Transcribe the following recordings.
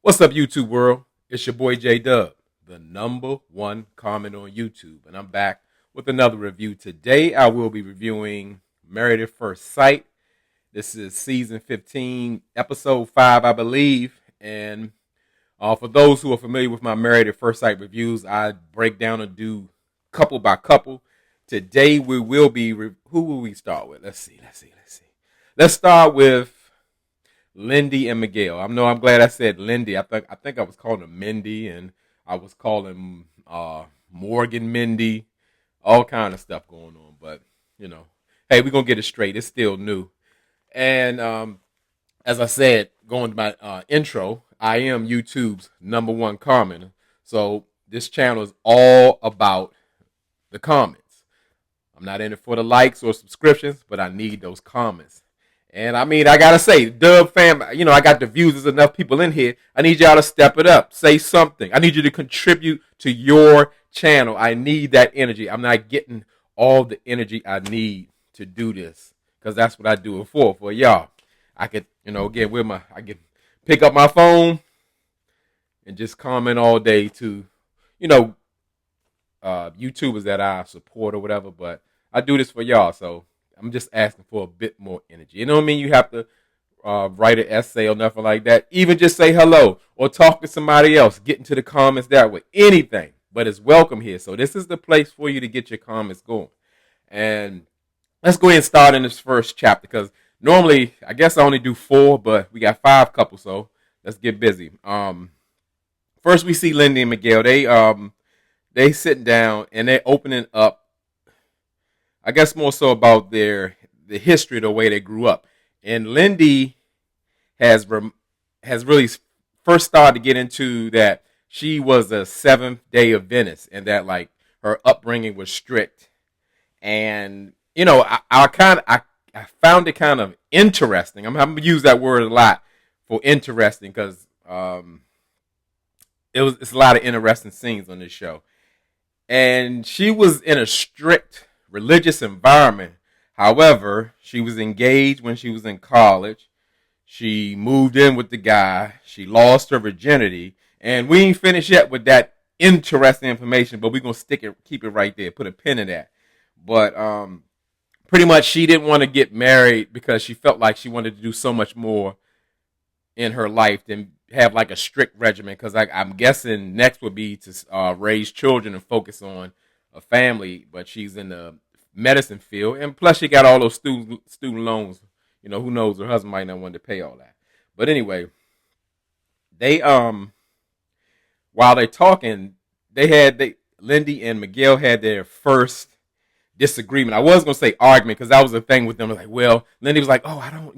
What's up, YouTube world? It's your boy J Dub, the #1 comment on YouTube, and I'm back with another review. Today, I will be reviewing Married at First Sight. This is season 15, episode 5, I believe. And for those who are familiar with my Married at First Sight reviews, I break down and do couple by couple. Today, we will be who will we start with? Let's see. Let's start with Lindy and Miguel. I'm glad I said Lindy. I think I was calling him Mindy, and I was calling Morgan Mindy, all kind of stuff going on. But hey, we're gonna get it straight. It's still new. And as I said, going to my intro, I am YouTube's #1 commenter. So this channel is all about the comments. I'm not in it for the likes or subscriptions, but I need those comments. And I mean, I gotta say, Dub fam, I got the views. There's enough people in here. I need y'all to step it up. Say something. I need you to contribute to your channel. I need that energy. I'm not getting all the energy I need to do this, because that's what I do it for y'all. I could, again, I could pick up my phone and just comment all day to, YouTubers that I support or whatever. But I do this for y'all, so I'm just asking for a bit more energy. You know what I mean? You have to write an essay or nothing like that. Even just say hello or talk to somebody else. Get into the comments that way. Anything. But it's welcome here. So this is the place for you to get your comments going. And let's go ahead and start in this first chapter, because normally, I guess I only do 4, but we got 5 couples, so let's get busy. First, we see Lindy and Miguel. They sitting down and they're opening up, I guess, more so about the history, the way they grew up. And Lindy has really first started to get into that she was a Seventh-day Adventist, and that like her upbringing was strict. And I found it kind of interesting. I'm gonna use that word a lot for interesting, because it's a lot of interesting scenes on this show. And she was in a strict religious environment. However, she was engaged when she was in college. She moved in with the guy. She lost her virginity. And we ain't finished yet with that interesting information, but we're going to keep it right there, put a pin in that. But pretty much she didn't want to get married because she felt like she wanted to do so much more in her life than have like a strict regimen, because I'm guessing next would be to raise children and focus on a family. But she's in the medicine field, and plus she got all those student loans. Who knows, her husband might not want to pay all that. But anyway, they while they're talking, Lindy and Miguel had their first disagreement. I was gonna say argument, because that was the thing with them. Like, well, Lindy was like, "Oh, I don't,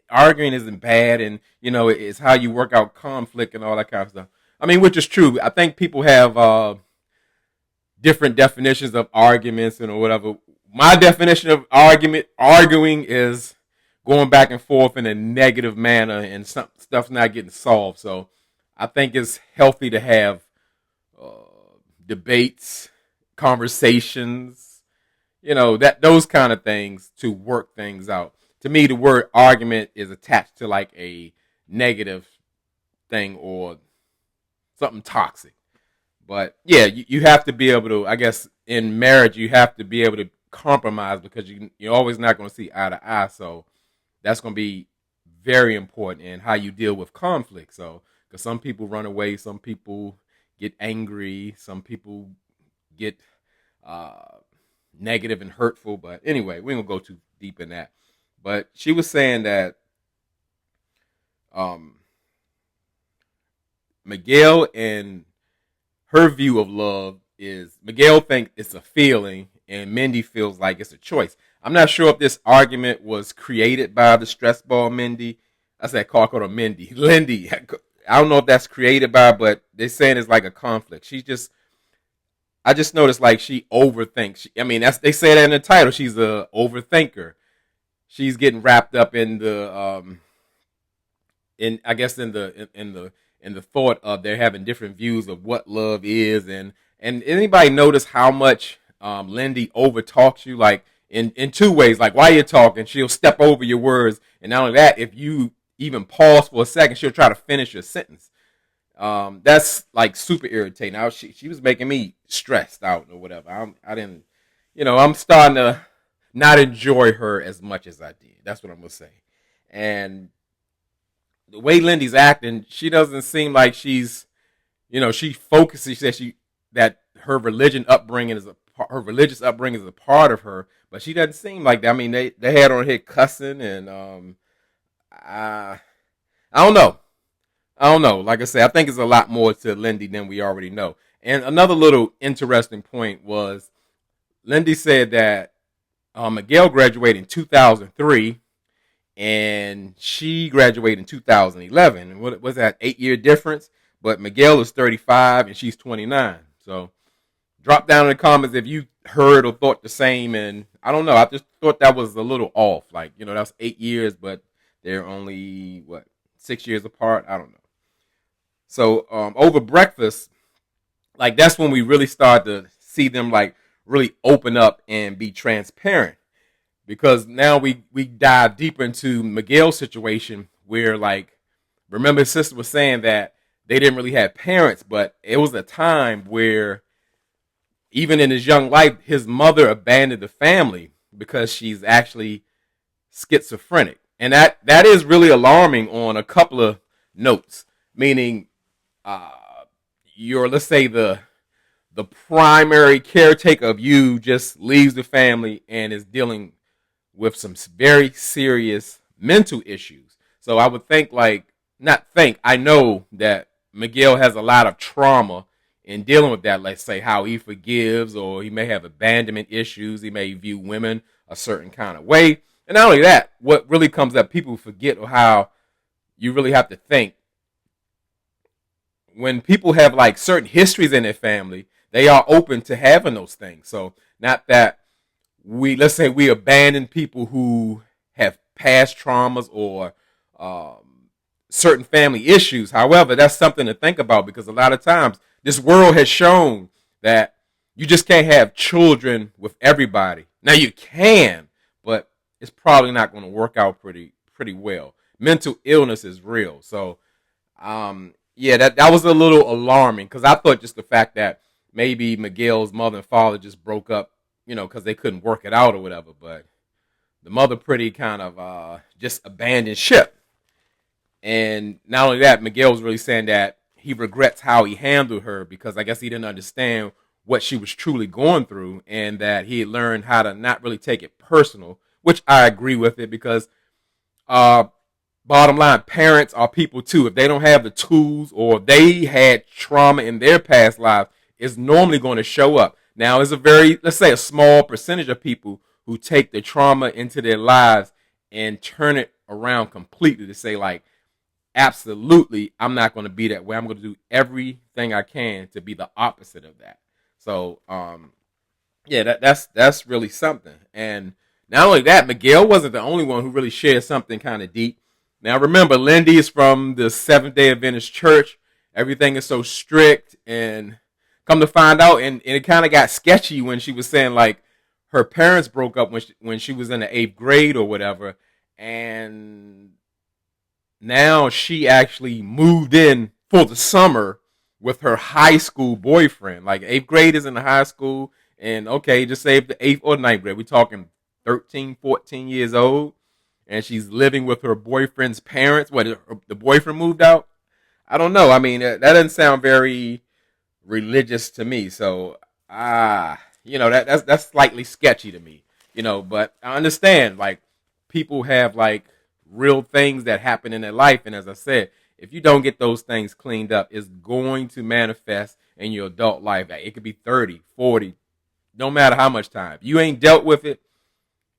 arguing isn't bad, and it's how you work out conflict and all that kind of stuff." I mean, which is true. I think people have different definitions of arguments and or whatever. My definition of arguing is going back and forth in a negative manner, and stuff's not getting solved. So I think it's healthy to have debates, conversations, those kind of things to work things out. To me, the word argument is attached to like a negative thing or something toxic. But yeah, you have to be able to, I guess, in marriage, you have to be able to compromise, because you're always not going to see eye to eye. So that's going to be very important in how you deal with conflict. So, because some people run away, some people get angry, some people get negative and hurtful. But anyway, we ain't going to go too deep in that. But she was saying that Miguel and her view of love is, Miguel thinks it's a feeling, and Mindy feels like it's a choice. I'm not sure if this argument was created by the stress ball Mindy. I said call her Mindy. Lindy. I don't know if that's created by, but they're saying it's like a conflict. I just noticed like she overthinks. They say that in the title. She's a overthinker. She's getting wrapped up in the in the thought of they're having different views of what love is. And anybody notice how much Lindy overtalks you, like in 2 ways. Like while you're talking, she'll step over your words, and not only that, if you even pause for a second, she'll try to finish a sentence. That's like super irritating. She was making me stressed out or whatever. I didn't, I'm starting to not enjoy her as much as I did. That's what I'm gonna say. And the way Lindy's acting, she doesn't seem like she focuses. She says that her her religious upbringing is a part of her, but she doesn't seem like that. I mean, they had her on here cussing, and I I don't know. I don't know. Like I said, I think it's a lot more to Lindy than we already know. And another little interesting point was Lindy said that Miguel graduated in 2003 and she graduated in 2011. And what was that, 8-year difference? But Miguel is 35 and she's 29. So drop down in the comments if you heard or thought the same. And I don't know. I just thought that was a little off. Like, that's 8 years, but they're only, 6 years apart? I don't know. So over breakfast, like that's when we really start to see them like really open up and be transparent. Because now we dive deeper into Miguel's situation where, like, remember his sister was saying that they didn't really have parents, but it was a time where even in his young life, his mother abandoned the family because she's actually schizophrenic. And that is really alarming on a couple of notes, meaning let's say the primary caretaker of you just leaves the family and is dealing with some very serious mental issues. So I would I know that Miguel has a lot of trauma in dealing with that. Let's say how he forgives, or he may have abandonment issues. He may view women a certain kind of way. And not only that, what really comes up, people forget how you really have to think. When people have like certain histories in their family, they are open to having those things. So not that let's say we abandon people who have past traumas or certain family issues. However, that's something to think about, because a lot of times this world has shown that you just can't have children with everybody. Now you can, but it's probably not going to work out pretty well. Mental illness is real. So yeah, that was a little alarming, because I thought just the fact that maybe Miguel's mother and father just broke up, because they couldn't work it out or whatever. But the mother pretty kind of just abandoned ship. And not only that, Miguel was really saying that he regrets how he handled her, because I guess he didn't understand what she was truly going through, and that he had learned how to not really take it personal, which I agree with it, because bottom line, parents are people too. If they don't have the tools, or they had trauma in their past lives, it's normally going to show up. Now, it's let's say a small percentage of people who take the trauma into their lives and turn it around completely to say, like, absolutely, I'm not going to be that way. I'm going to do everything I can to be the opposite of that. So, yeah, that's really something. And not only that, Miguel wasn't the only one who really shared something kind of deep. Now, remember, Lindy is from the Seventh-day Adventist Church. Everything is so strict, and come to find out, and it kind of got sketchy when she was saying, like, her parents broke up when she was in the 8th grade or whatever, and now she actually moved in for the summer with her high school boyfriend. Like, 8th grade is in the high school, and okay, just say the 8th or 9th grade. We're talking 13, 14 years old, and she's living with her boyfriend's parents. The boyfriend moved out? I don't know. I mean, that doesn't sound very religious to me. So, that's slightly sketchy to me. But I understand, like, people have, like, real things that happen in their life. And as I said, if you don't get those things cleaned up, it's going to manifest in your adult life. It could be 30, 40, no matter how much time. If you ain't dealt with it,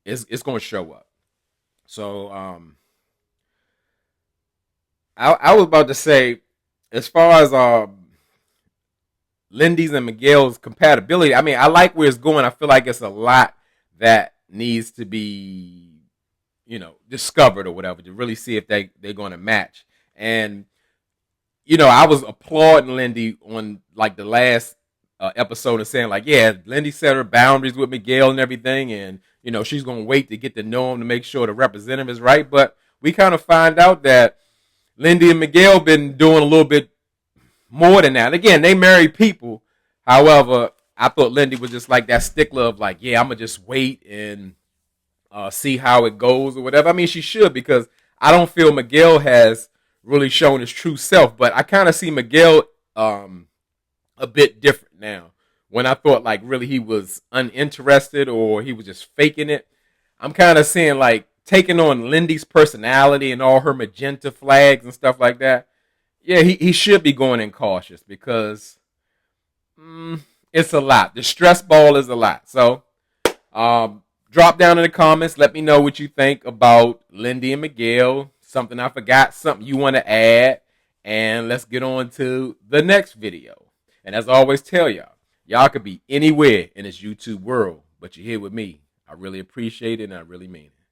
it's going to show up. So, I was about to say, as far as Lindy's and Miguel's compatibility, I mean, I like where it's going. I feel like it's a lot that needs to be, discovered or whatever, to really see if they're going to match. And, I was applauding Lindy on, like, the last episode and saying, like, yeah, Lindy set her boundaries with Miguel and everything, and, she's going to wait to get to know him to make sure the representative is right. But we kind of find out that Lindy and Miguel been doing a little bit more than that. Again, they married people. However, I thought Lindy was just like that stickler of like, yeah, I'm gonna just wait and see how it goes or whatever. I mean, she should, because I don't feel Miguel has really shown his true self. But I kind of see Miguel a bit different now. When I thought like really he was uninterested or he was just faking it, I'm kind of seeing like taking on Lindy's personality and all her magenta flags and stuff like that. Yeah, he should be going in cautious, because it's a lot. The stress ball is a lot. So drop down in the comments. Let me know what you think about Lindy and Miguel. Something I forgot, something you want to add. And let's get on to the next video. And as I always tell y'all could be anywhere in this YouTube world, but you're here with me. I really appreciate it, and I really mean it.